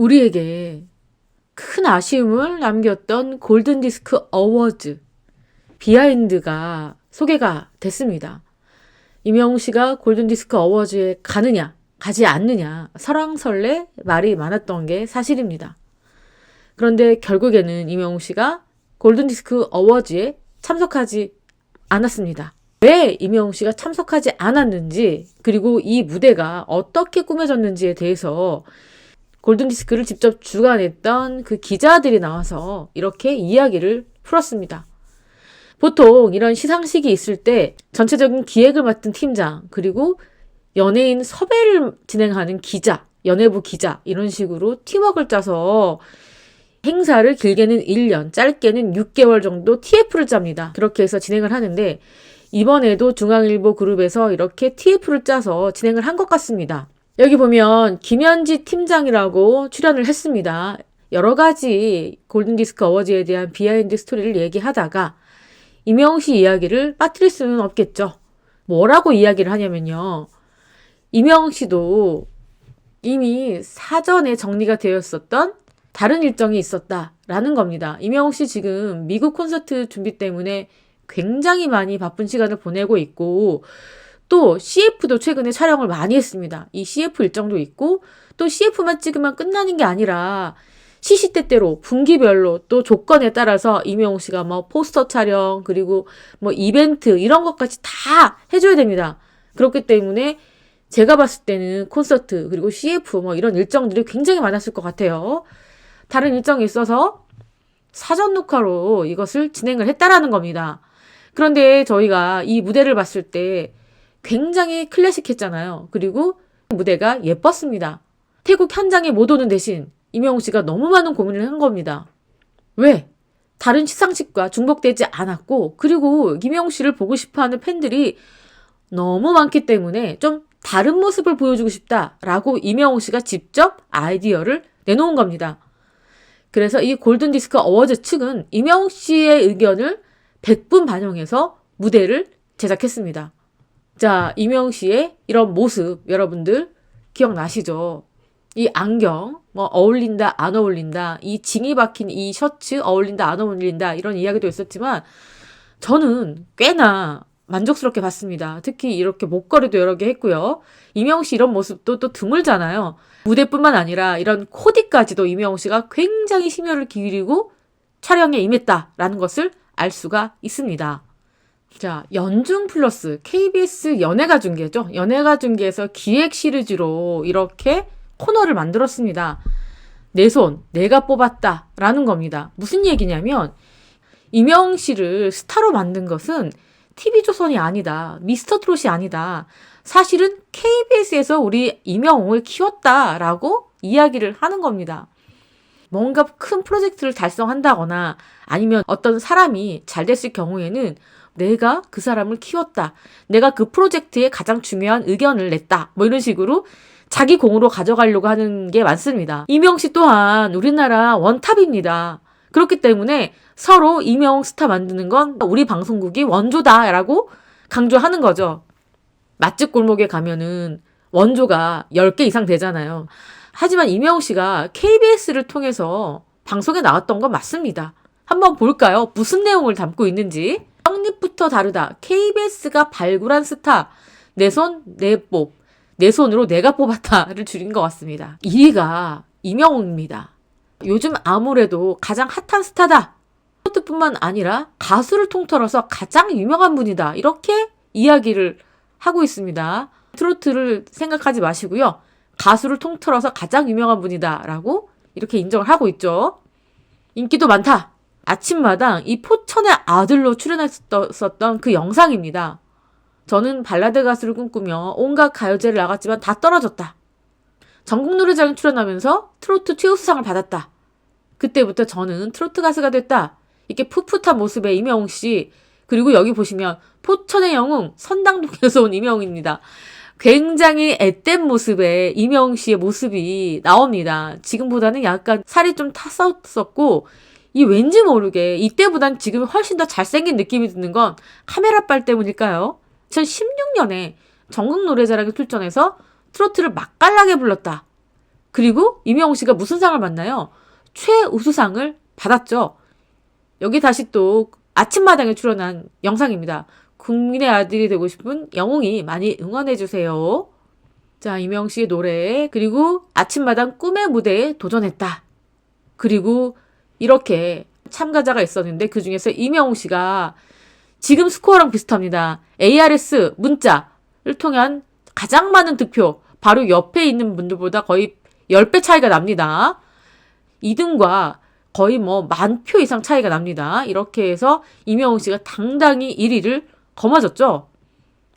우리에게 큰 아쉬움을 남겼던 골든디스크 어워즈 비하인드가 소개가 됐습니다. 임영웅 씨가 골든디스크 어워즈에 가느냐 가지 않느냐 설왕설래 말이 많았던 게 사실입니다. 그런데 결국에는 임영웅 씨가 골든디스크 어워즈에 참석하지 않았습니다. 왜 임영웅 씨가 참석하지 않았는지, 그리고 이 무대가 어떻게 꾸며졌는지에 대해서 골든디스크를 직접 주관했던 그 기자들이 나와서 이렇게 이야기를 풀었습니다. 보통 이런 시상식이 있을 때 전체적인 기획을 맡은 팀장, 그리고 연예인 섭외를 진행하는 기자, 연예부 기자, 이런 식으로 팀워크를 짜서 행사를 길게는 1년, 짧게는 6개월 정도 TF를 짭니다. 그렇게 해서 진행을 하는데 이번에도 중앙일보 그룹에서 이렇게 TF를 짜서 진행을 한 것 같습니다. 여기 보면 김현지 팀장이라고 출연을 했습니다. 여러 가지 골든디스크 어워즈에 대한 비하인드 스토리를 얘기하다가 임영웅 씨 이야기를 빠뜨릴 수는 없겠죠. 뭐라고 이야기를 하냐면요. 임영웅 씨도 이미 사전에 정리가 되었었던 다른 일정이 있었다라는 겁니다. 임영웅 씨 지금 미국 콘서트 준비 때문에 굉장히 많이 바쁜 시간을 보내고 있고, 또 CF도 최근에 촬영을 많이 했습니다. 이 CF 일정도 있고, 또 CF만 찍으면 끝나는 게 아니라 시시때때로 분기별로 또 조건에 따라서 임영웅 씨가 뭐 포스터 촬영, 그리고 뭐 이벤트 이런 것까지 다 해줘야 됩니다. 그렇기 때문에 제가 봤을 때는 콘서트 그리고 CF 뭐 이런 일정들이 굉장히 많았을 것 같아요. 다른 일정이 있어서 사전 녹화로 이것을 진행을 했다라는 겁니다. 그런데 저희가 이 무대를 봤을 때 굉장히 클래식했잖아요. 그리고 무대가 예뻤습니다. 태국 현장에 못 오는 대신 임영웅 씨가 너무 많은 고민을 한 겁니다. 왜? 다른 시상식과 중복되지 않았고, 그리고 임영웅 씨를 보고 싶어하는 팬들이 너무 많기 때문에 좀 다른 모습을 보여주고 싶다라고 임영웅 씨가 직접 아이디어를 내놓은 겁니다. 그래서 이 골든디스크 어워즈 측은 임영웅 씨의 의견을 100분 반영해서 무대를 제작했습니다. 자, 임영웅 씨의 이런 모습 여러분들 기억나시죠? 이 안경, 뭐 어울린다, 안 어울린다, 이 징이 박힌 이 셔츠 어울린다, 안 어울린다 이런 이야기도 있었지만 저는 꽤나 만족스럽게 봤습니다. 특히 이렇게 목걸이도 여러 개 했고요. 임영웅 씨 이런 모습도 또 드물잖아요. 무대뿐만 아니라 이런 코디까지도 임영웅 씨가 굉장히 심혈을 기울이고 촬영에 임했다라는 것을 알 수가 있습니다. 자, 연중 플러스 KBS 연예가 중계죠. 연예가 중계에서 기획 시리즈로 이렇게 코너를 만들었습니다. 내 손, 내가 뽑았다 라는 겁니다. 무슨 얘기냐면 임영웅 씨를 스타로 만든 것은 TV조선이 아니다. 미스터트롯이 아니다. 사실은 KBS에서 우리 임영웅을 키웠다라고 이야기를 하는 겁니다. 뭔가 큰 프로젝트를 달성한다거나 아니면 어떤 사람이 잘 됐을 경우에는 내가 그 사람을 키웠다. 내가 그 프로젝트에 가장 중요한 의견을 냈다. 뭐 이런 식으로 자기 공으로 가져가려고 하는 게 많습니다. 임영웅 씨 또한 우리나라 원탑입니다. 그렇기 때문에 서로 임영웅 스타 만드는 건 우리 방송국이 원조다라고 강조하는 거죠. 맛집 골목에 가면은 원조가 10개 이상 되잖아요. 하지만 임영웅 씨가 KBS를 통해서 방송에 나왔던 건 맞습니다. 한번 볼까요? 무슨 내용을 담고 있는지. 떡잎부터 다르다. KBS가 발굴한 스타. 내 손, 내 뽑. 내 손으로 내가 뽑았다를 줄인 것 같습니다. 1위가 임영웅입니다. 요즘 아무래도 가장 핫한 스타다. 트로트뿐만 아니라 가수를 통틀어서 가장 유명한 분이다. 이렇게 이야기를 하고 있습니다. 트로트를 생각하지 마시고요. 가수를 통틀어서 가장 유명한 분이다 라고 이렇게 인정을 하고 있죠. 인기도 많다. 아침마당 이 포천의 아들로 출연했었던 그 영상입니다. 저는 발라드 가수를 꿈꾸며 온갖 가요제를 나갔지만 다 떨어졌다. 전국노래자랑에 출연하면서 트로트 최우수상을 받았다. 그때부터 저는 트로트 가수가 됐다. 이렇게 풋풋한 모습의 임영웅 씨. 그리고 여기 보시면 포천의 영웅 선당동에서 온 임영웅입니다. 굉장히 앳된 모습의 임영웅 씨의 모습이 나옵니다. 지금보다는 약간 살이 좀 탔었고 이 왠지 모르게 이때보단 지금 훨씬 더 잘생긴 느낌이 드는 건 카메라빨 때문일까요? 2016년에 전국 노래자랑에 출전해서 트로트를 맛깔나게 불렀다. 그리고 임영웅 씨가 무슨 상을 받나요? 최우수상을 받았죠. 여기 다시 또 아침마당에 출연한 영상입니다. 국민의 아들이 되고 싶은 영웅이 많이 응원해주세요. 자, 임영웅 씨의 노래, 그리고 아침마당 꿈의 무대에 도전했다. 그리고 이렇게 참가자가 있었는데 그 중에서 임영웅 씨가 지금 스코어랑 비슷합니다. ARS 문자를 통한 가장 많은 득표, 바로 옆에 있는 분들보다 거의 10배 차이가 납니다. 2등과 거의 뭐 10,000표 이상 차이가 납니다. 이렇게 해서 임영웅 씨가 당당히 1위를 거머졌죠.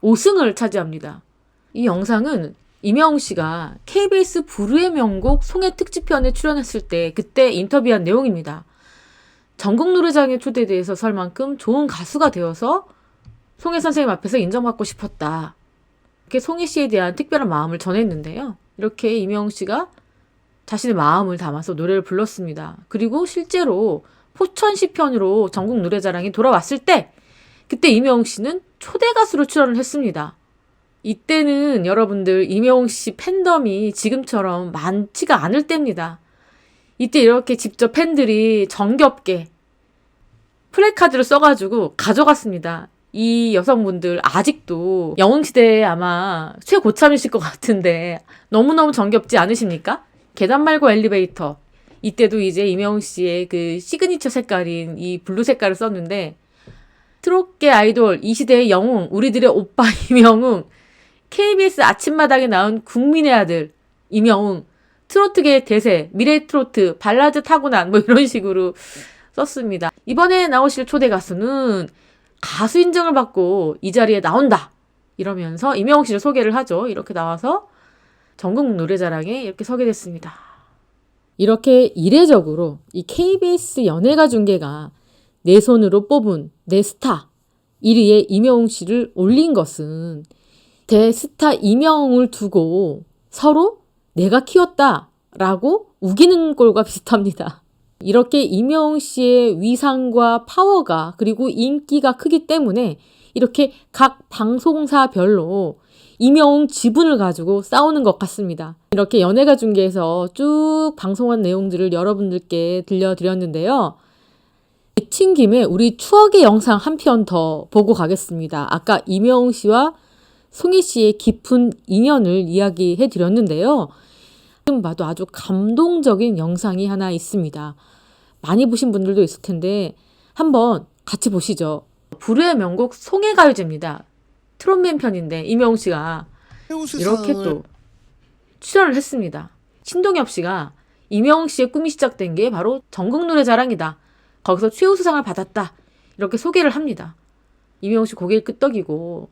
5승을 차지합니다. 이 영상은 임영웅 씨가 KBS 불후의 명곡 송해 특집편에 출연했을 때 그때 인터뷰한 내용입니다. 전국 노래자랑에 초대돼서 설 만큼 좋은 가수가 되어서 송혜 선생님 앞에서 인정받고 싶었다. 이렇게 송혜 씨에 대한 특별한 마음을 전했는데요. 이렇게 임영웅 씨가 자신의 마음을 담아서 노래를 불렀습니다. 그리고 실제로 포천시 편으로 전국 노래자랑이 돌아왔을 때 그때 임영웅 씨는 초대 가수로 출연을 했습니다. 이때는 여러분들 임영웅 씨 팬덤이 지금처럼 많지가 않을 때입니다. 이때 이렇게 직접 팬들이 정겹게 플래카드를 써가지고 가져갔습니다. 이 여성분들 아직도 영웅시대에 아마 최고참이실 것 같은데 너무너무 정겹지 않으십니까? 계단 말고 엘리베이터. 이때도 이제 임영웅 씨의 그 시그니처 색깔인 이 블루 색깔을 썼는데 트롯계 아이돌 이 시대의 영웅, 우리들의 오빠 임영웅, KBS 아침마당에 나온 국민의 아들 임영웅, 트로트계의 대세, 미래 트로트, 발라드 타고난 뭐 이런 식으로 썼습니다. 이번에 나오실 초대 가수는 가수 인정을 받고 이 자리에 나온다. 이러면서 임영웅 씨를 소개를 하죠. 이렇게 나와서 전국 노래자랑에 이렇게 서게 됐습니다. 이렇게 이례적으로 이 KBS 연예가 중계가 내 손으로 뽑은 내 스타 1위에 임영웅 씨를 올린 것은 대스타 임영웅을 두고 서로 내가 키웠다라고 우기는 꼴과 비슷합니다. 이렇게 임영웅 씨의 위상과 파워가 그리고 인기가 크기 때문에 이렇게 각 방송사별로 임영웅 지분을 가지고 싸우는 것 같습니다. 이렇게 연예가 중계에서 쭉 방송한 내용들을 여러분들께 들려드렸는데요. 미친 김에 우리 추억의 영상 한 편 더 보고 가겠습니다. 아까 임영웅 씨와 송혜 씨의 깊은 인연을 이야기해 드렸는데요. 지금 봐도 아주 감동적인 영상이 하나 있습니다. 많이 보신 분들도 있을 텐데 한번 같이 보시죠. 불후의 명곡 송혜가요제입니다. 트롯맨 편인데 임영웅 씨가 이렇게 또 출연을 했습니다. 신동엽 씨가 임영웅 씨의 꿈이 시작된 게 바로 전국 노래자랑이다. 거기서 최우수상을 받았다. 이렇게 소개를 합니다. 임영웅 씨 고개를 끄덕이고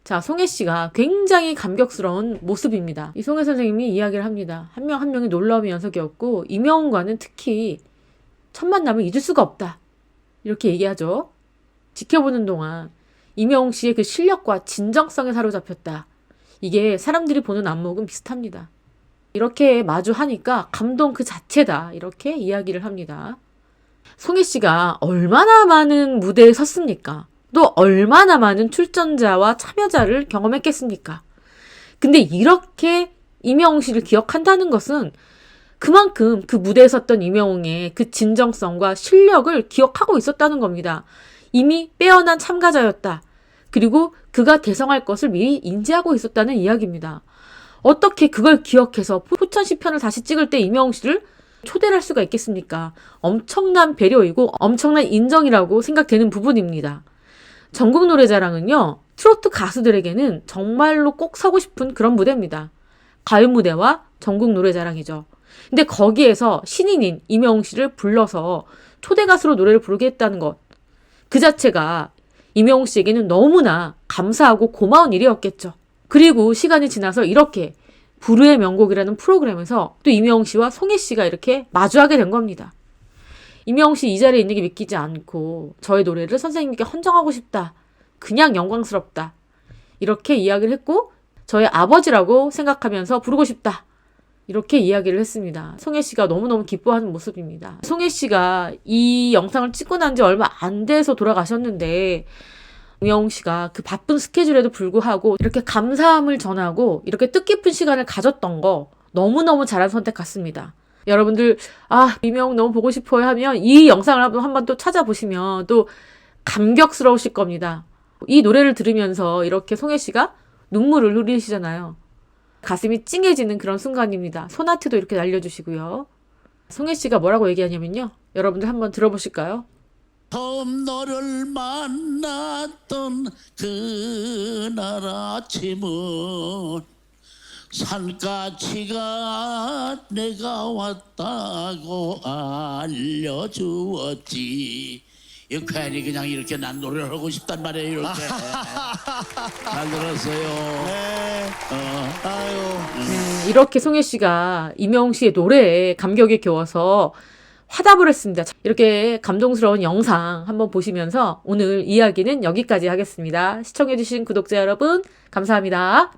자, 송혜 씨가 굉장히 감격스러운 모습입니다. 이 송혜 선생님이 이야기를 합니다. 한 명 한 명이 놀라움의 연속이었고 임영웅과는 특히 첫 만남을 잊을 수가 없다. 이렇게 얘기하죠. 지켜보는 동안 임영웅 씨의 그 실력과 진정성에 사로잡혔다. 이게 사람들이 보는 안목은 비슷합니다. 이렇게 마주하니까 감동 그 자체다. 이렇게 이야기를 합니다. 송혜 씨가 얼마나 많은 무대에 섰습니까? 또 얼마나 많은 출전자와 참여자를 경험했겠습니까? 근데 이렇게 임영웅 씨를 기억한다는 것은 그만큼 그 무대에 섰던 임영웅의 그 진정성과 실력을 기억하고 있었다는 겁니다. 이미 빼어난 참가자였다. 그리고 그가 대성할 것을 미리 인지하고 있었다는 이야기입니다. 어떻게 그걸 기억해서 포천시 편을 다시 찍을 때 임영웅 씨를 초대를 할 수가 있겠습니까? 엄청난 배려이고 엄청난 인정이라고 생각되는 부분입니다. 전국 노래자랑은요, 트로트 가수들에게는 정말로 꼭 서고 싶은 그런 무대입니다. 가요 무대와 전국 노래자랑이죠. 근데 거기에서 신인인 임영웅 씨를 불러서 초대 가수로 노래를 부르게 했다는 것. 그 자체가 임영웅 씨에게는 너무나 감사하고 고마운 일이었겠죠. 그리고 시간이 지나서 이렇게 불후의 명곡이라는 프로그램에서 또 임영웅 씨와 송혜 씨가 이렇게 마주하게 된 겁니다. 임영웅 씨 이 자리에 있는 게 믿기지 않고 저의 노래를 선생님께 헌정하고 싶다. 그냥 영광스럽다. 이렇게 이야기를 했고 저의 아버지라고 생각하면서 부르고 싶다. 이렇게 이야기를 했습니다. 송혜 씨가 너무너무 기뻐하는 모습입니다. 송혜 씨가 이 영상을 찍고 난 지 얼마 안 돼서 돌아가셨는데 임영웅 씨가 그 바쁜 스케줄에도 불구하고 이렇게 감사함을 전하고 이렇게 뜻깊은 시간을 가졌던 거 너무너무 잘한 선택 같습니다. 여러분들 이명 너무 보고 싶어요 하면 이 영상을 한번 또 찾아보시면 또 감격스러우실 겁니다. 이 노래를 들으면서 이렇게 송혜 씨가 눈물을 흘리시잖아요. 가슴이 찡해지는 그런 순간입니다. 소나트도 이렇게 날려주시고요. 송혜 씨가 뭐라고 얘기하냐면요. 여러분들 한번 들어보실까요? 처음 너를 만났던 그날 아침은 산까치가 내가 왔다고 알려주었지. 이 괜히 그냥 이렇게 난 노래를 하고 싶단 말이에요. 이렇게 잘 들었어요. 네. 아유. 이렇게 송혜 씨가 이명 씨의 노래에 감격에 겨워서 화답을 했습니다. 이렇게 감동스러운 영상 한번 보시면서 오늘 이야기는 여기까지 하겠습니다. 시청해주신 구독자 여러분 감사합니다.